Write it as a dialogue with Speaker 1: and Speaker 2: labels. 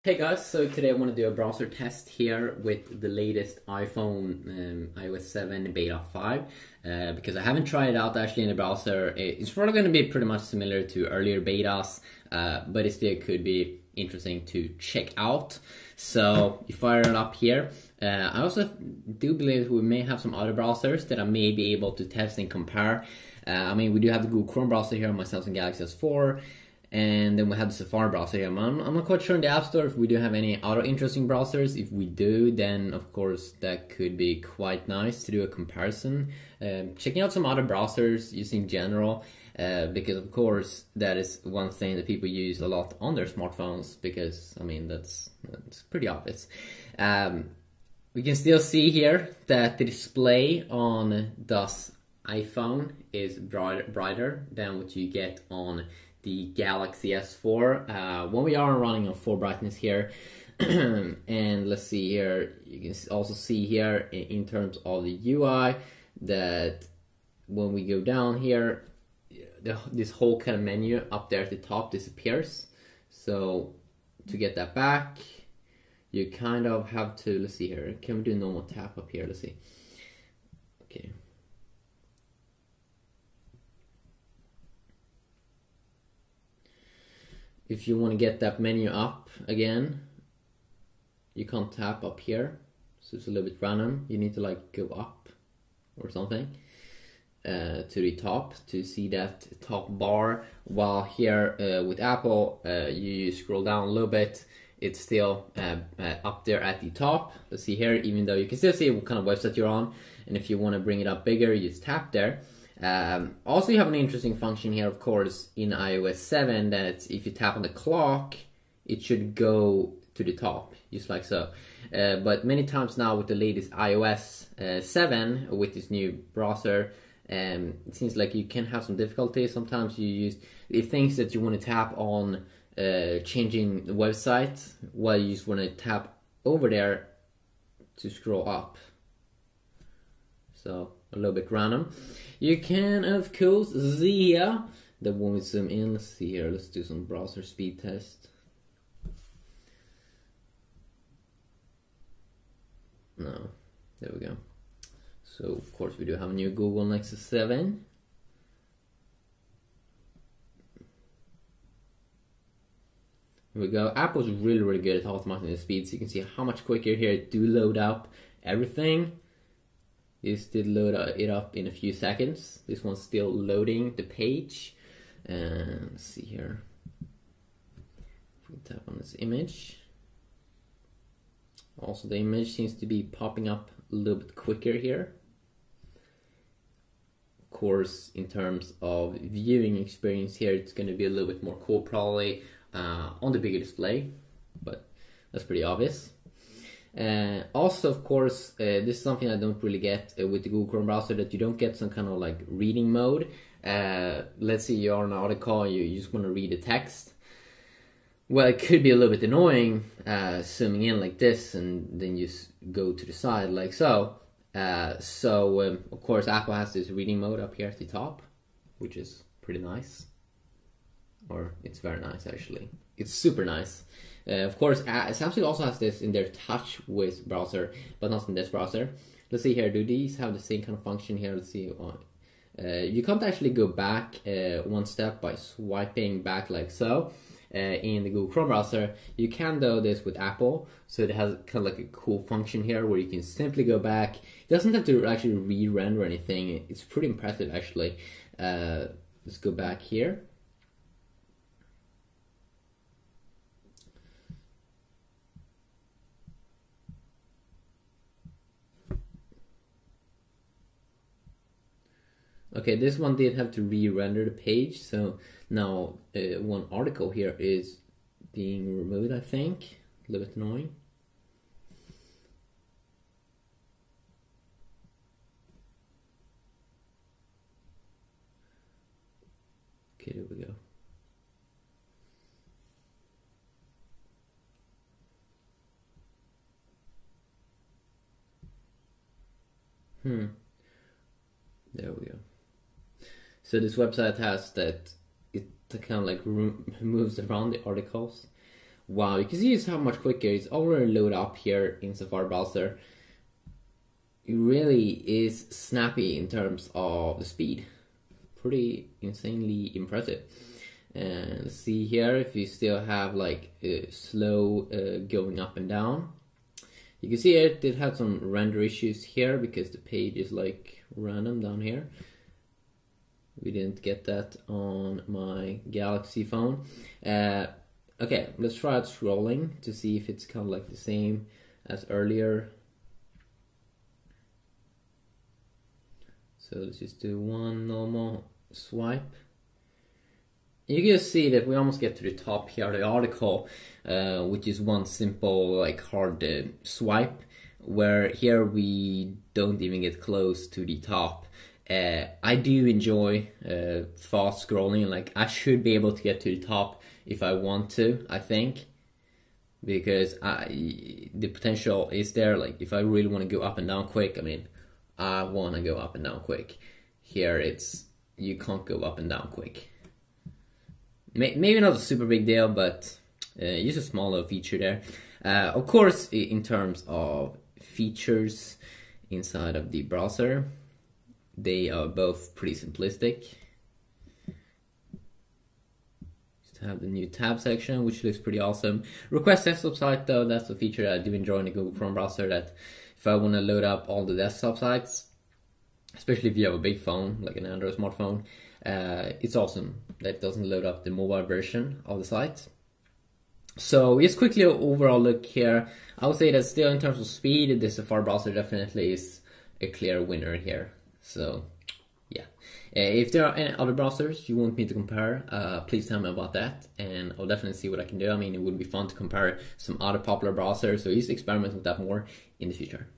Speaker 1: Hey guys, so today I want to do a browser test here with the latest iPhone iOS 7 Beta 5 because I haven't tried it out actually in the browser. It's probably going to be pretty much similar to earlier betas, but it still could be interesting to check out. So you fire it up here. I also do believe we may have some other browsers that I may be able to test and compare. I mean, we do have the Google Chrome browser here on my Samsung Galaxy S4. And then we have the Safari browser here. I'm not quite sure in the App Store if we do have any other interesting browsers. If we do, then of course that could be quite nice to do a comparison. Checking out some other browsers using general, because of course that is one thing that people use a lot on their smartphones, because I mean that's pretty obvious. We can still see here that the display on this iPhone is brighter than what you get on the Galaxy S4 when we are running on full brightness here. And let's see here, you can also see here in terms of the UI that when we go down here, this whole kind of menu up there at the top disappears. So to get that back, you kind of have to, let's see here, can we do normal tap up here? Let's see. Okay. If you want to get that menu up again, you can't tap up here, so it's a little bit random. You need to like go up or something to the top to see that top bar. While here with Apple, you scroll down a little bit, it's still up there at the top. Let's see here, even though you can still see what kind of website you're on, and if you want to bring it up bigger, you just tap there. Also, you have an interesting function here, of course, in iOS 7, that if you tap on the clock, it should go to the top, just like so. But many times now with the latest iOS 7, with this new browser, it seems like you can have some difficulty. Sometimes you use it thinks that you want to tap on changing the website, while you just want to tap over there to scroll up. So a little bit random. You can of course see here that when we zoom in, let's see here, let's do some browser speed test. No, there we go. So of course we do have a new Google Nexus 7. Here we go. Apple's really good at optimizing the speed, so you can see how much quicker here it do load up everything. This did load it up in a few seconds. This one's still loading the page. And let's see here. If we tap on this image. Also, the image seems to be popping up a little bit quicker here. Of course, in terms of viewing experience here, it's going to be a little bit more cool probably on the bigger display, but that's pretty obvious. Also, of course, this is something I don't really get with the Google Chrome browser, that you don't get some kind of like reading mode. Let's say you're on an article, you just want to read the text. Well, it could be a little bit annoying zooming in like this and then you go to the side like so. Of course, Apple has this reading mode up here at the top, which is pretty nice. Or it's very nice actually. It's super nice. Of course, Samsung also has this in their TouchWiz browser, but not in this browser. Let's see here, do these have the same kind of function here? Let's see. You can't actually go back one step by swiping back like so in the Google Chrome browser. You can do this with Apple, so it has kind of like a cool function here where you can simply go back. It doesn't have to actually re-render anything. It's pretty impressive actually. Let's go back here. Okay, this one did have to re-render the page, so now one article here is being removed, I think. A little bit annoying. Okay, there we go. There we go. So this website has that it kind of like moves around the articles. wow, you can see just how much quicker it's already loaded up here in Safari browser. It really is snappy in terms of the speed. Pretty insanely impressive. And see here if you still have like slow going up and down. You can see it had some render issues here because the page is like random down here. We didn't get that on my Galaxy phone. Okay, let's try out scrolling to see if it's kind of like the same as earlier. So let's just do one normal swipe. You can see that we almost get to the top here of the article, which is one simple like hard swipe, where here we don't even get close to the top. I do enjoy fast scrolling. Like I should be able to get to the top if I want to, I think, because the potential is there. Like if I really want to go up and down quick, I mean, I want to go up and down quick. Here you can't go up and down quick. Maybe not a super big deal, but just a small little feature there. Of course, in terms of features inside of the browser, they are both pretty simplistic. Just have the new tab section, which looks pretty awesome. Request desktop site, though, that's a feature that I do enjoy in the Google Chrome browser, that if I want to load up all the desktop sites, especially if you have a big phone, like an Android smartphone, it's awesome that it doesn't load up the mobile version of the site. So just quickly overall look here, I would say that still in terms of speed, the Safari browser definitely is a clear winner here. So yeah, if there are any other browsers you want me to compare, please tell me about that, and I'll definitely see what I can do. I mean, it would be fun to compare some other popular browsers, so just experiment with that more in the future.